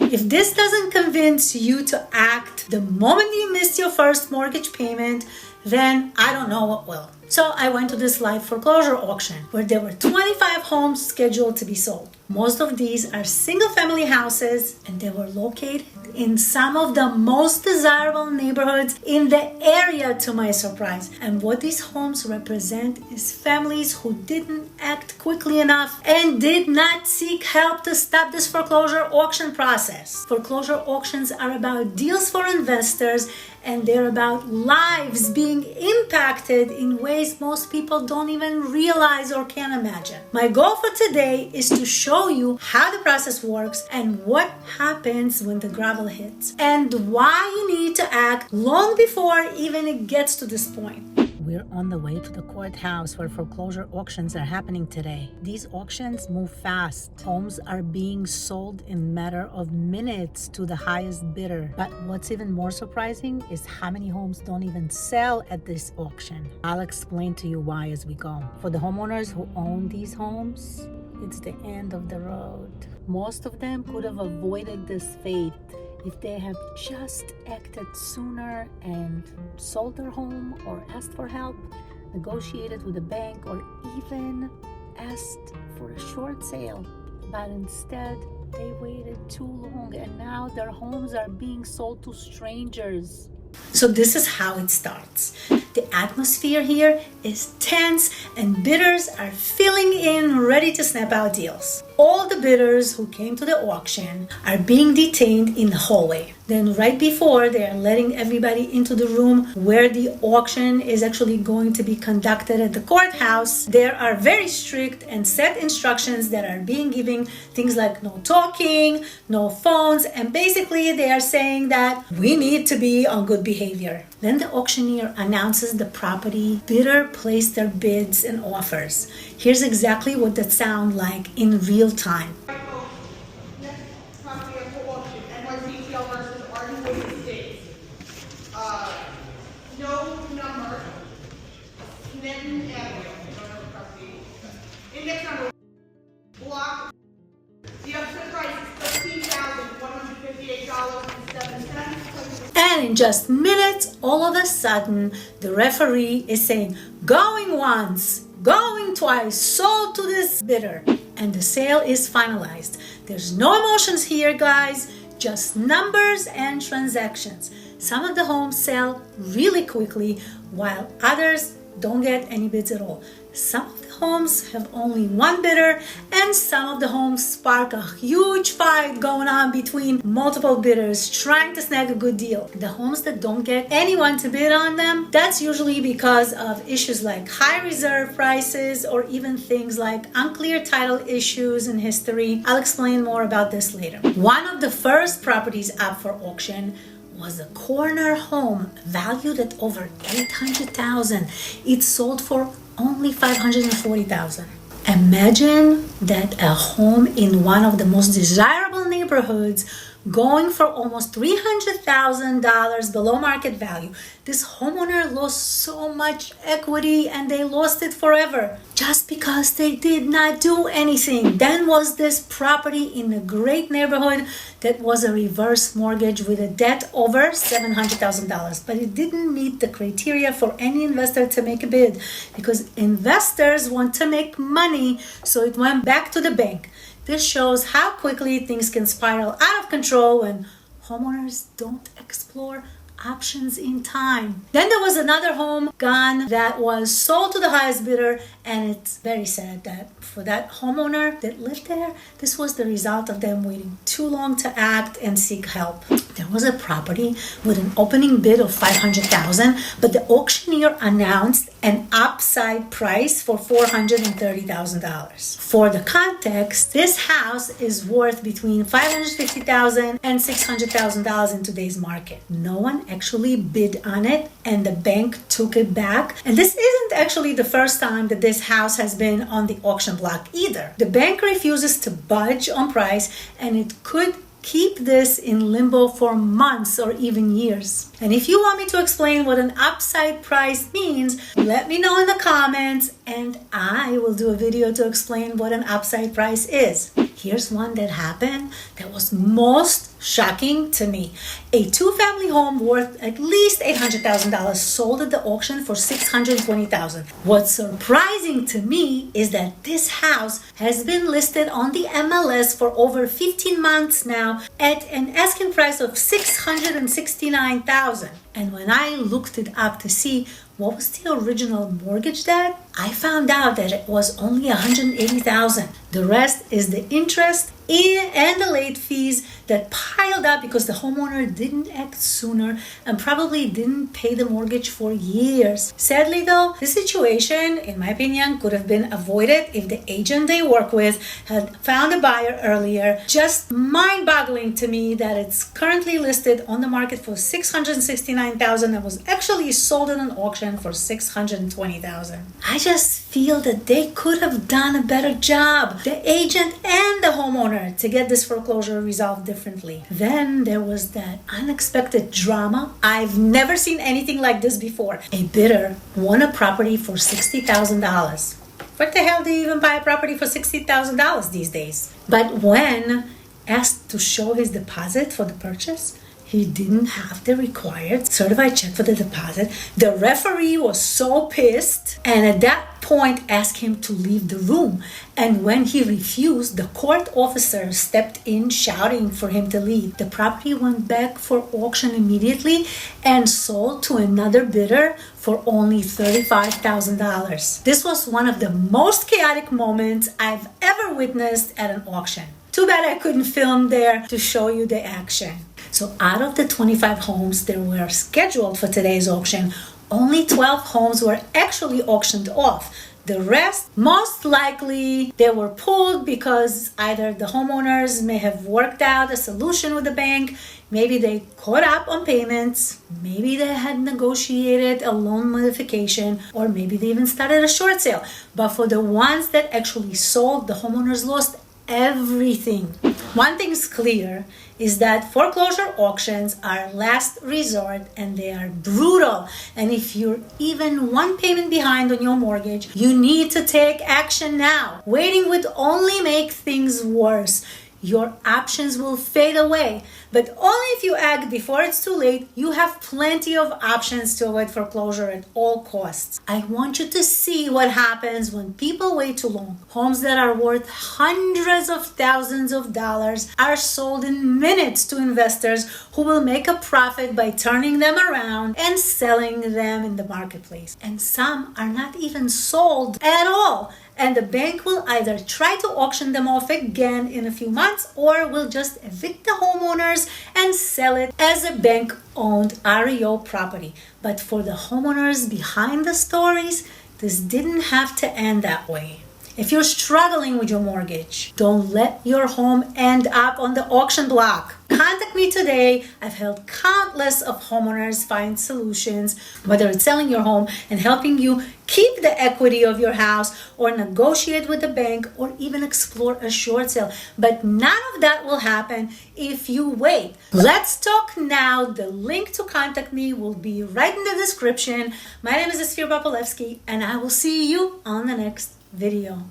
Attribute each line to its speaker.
Speaker 1: If this doesn't convince you to act the moment you missed your first mortgage payment, then I don't know what will. So I went to this live foreclosure auction where there were 25 homes scheduled to be sold. Most of these are single-family houses, and they were located in some of the most desirable neighborhoods in the area, to my surprise. And what these homes represent is families who didn't act quickly enough and did not seek help to stop this foreclosure auction process. Foreclosure auctions are about deals for investors, and they're about lives being impacted in ways most people don't even realize or can imagine. My goal for today is to show you how the process works and what happens when the gravel hits, and why you need to act long before even it gets to this point. We're on the way to the courthouse where foreclosure auctions are happening today. These auctions move fast. Homes are being sold in a matter of minutes to the highest bidder. But what's even more surprising is how many homes don't even sell at this auction. I'll explain to you why as we go. For the homeowners who own these homes, it's the end of the road. Most of them could have avoided this fate if they have just acted sooner and sold their home or asked for help, negotiated with a bank, or even asked for a short sale. But instead, they waited too long, and now their homes are being sold to strangers. So this is how it starts. The atmosphere here is tense, and bidders are filling in, ready to snap out deals. All the bidders who came to the auction are being detained in the hallway. Then right before, they are letting everybody into the room where the auction is actually going to be conducted at the courthouse. There are very strict and set instructions that are being given, things like no talking, no phones, and basically they are saying that we need to be on good behavior. Then the auctioneer announces the property. Bidder placed their bids and offers. Here's exactly what that sounds like in real time.
Speaker 2: No number, Clinton Avenue, index number, block. The upset price is $13,158.07.
Speaker 1: And in just minutes, all of a sudden, the referee is saying, going once, going twice, sold to this bidder. And the sale is finalized. There's no emotions here, guys, just numbers and transactions. Some of the homes sell really quickly, while others don't get any bids at all. Some of the homes have only one bidder, and some of the homes spark a huge fight going on between multiple bidders trying to snag a good deal. The homes that don't get anyone to bid on them, that's usually because of issues like high reserve prices or even things like unclear title issues in history. I'll explain more about this later. One of the first properties up for auction was a corner home valued at over $800,000. It sold for only $540,000. Imagine that a home in one of the most desirable neighborhoods going for almost $300,000 below market value. This homeowner lost so much equity, and they lost it forever just because they did not do anything. Then was this property in a great neighborhood that was a reverse mortgage with a debt over $700,000, but it didn't meet the criteria for any investor to make a bid because investors want to make money, so it went back to the bank. This shows how quickly things can spiral out of control when homeowners don't explore options in time. Then there was another home gone that was sold to the highest bidder, and it's very sad that for that homeowner that lived there, this was the result of them waiting too long to act and seek help. There was a property with an opening bid of $500,000, but the auctioneer announced an upside price for $430,000. For the context, this house is worth between $550,000 and $600,000 in today's market. No one actually bid on it, and the bank took it back. And this isn't actually the first time that this house has been on the auction block either. The bank refuses to budge on price, and it could keep this in limbo for months or even years. And if you want me to explain what an upside price means, let me know in the comments, and I will do a video to explain what an upside price is. Here's one that happened that was most shocking to me. A two-family home worth at least $800,000 sold at the auction for $620,000. What's surprising to me is that this house has been listed on the MLS for over 15 months now at an asking price of $669,000. And when I looked it up to see what was the original mortgage debt, I found out that it was only $180,000. The rest is the interest and the late fees that piled up because the homeowner didn't act sooner and probably didn't pay the mortgage for years. Sadly though, this situation, in my opinion, could have been avoided if the agent they work with had found a buyer earlier. Just mind-boggling to me that it's currently listed on the market for $669,000 and was actually sold in an auction for $620,000. I just feel that they could have done a better job, the agent and the homeowner, to get this foreclosure resolved differently. Then there was that unexpected drama. I've never seen anything like this before. A bidder won a property for $60,000. What the hell do you even buy a property for $60,000 these days? But when asked to show his deposit for the purchase, he didn't have the required certified check for the deposit. The referee was so pissed and at that point asked him to leave the room. And when he refused, the court officer stepped in shouting for him to leave. The property went back for auction immediately and sold to another bidder for only $35,000. This was one of the most chaotic moments I've ever witnessed at an auction. Too bad I couldn't film there to show you the action. So out of the 25 homes that were scheduled for today's auction, only 12 homes were actually auctioned off. The rest, most likely, they were pulled because either the homeowners may have worked out a solution with the bank, maybe they caught up on payments, maybe they had negotiated a loan modification, or maybe they even started a short sale. But for the ones that actually sold, the homeowners lost everything. One thing's clear is that foreclosure auctions are last resort and they are brutal. And if you're even one payment behind on your mortgage, you need to take action now. Waiting would only make things worse. Your options will fade away, but only if you act before it's too late. You have plenty of options to avoid foreclosure at all costs. I want you to see what happens when people wait too long. Homes that are worth hundreds of thousands of dollars are sold in minutes to investors who will make a profit by turning them around and selling them in the marketplace. And some are not even sold at all. And the bank will either try to auction them off again in a few months or will just evict the homeowners and sell it as a bank-owned REO property. But for the homeowners behind the stories, this didn't have to end that way. If you're struggling with your mortgage, don't let your home end up on the auction block. Contact me today. I've helped countless of homeowners find solutions, whether it's selling your home and helping you keep the equity of your house, or negotiate with the bank, or even explore a short sale. But none of that will happen if you wait. Let's talk now. The link to contact me will be right in the description. My name is Esphir Popilevsky, and I will see you on the next video.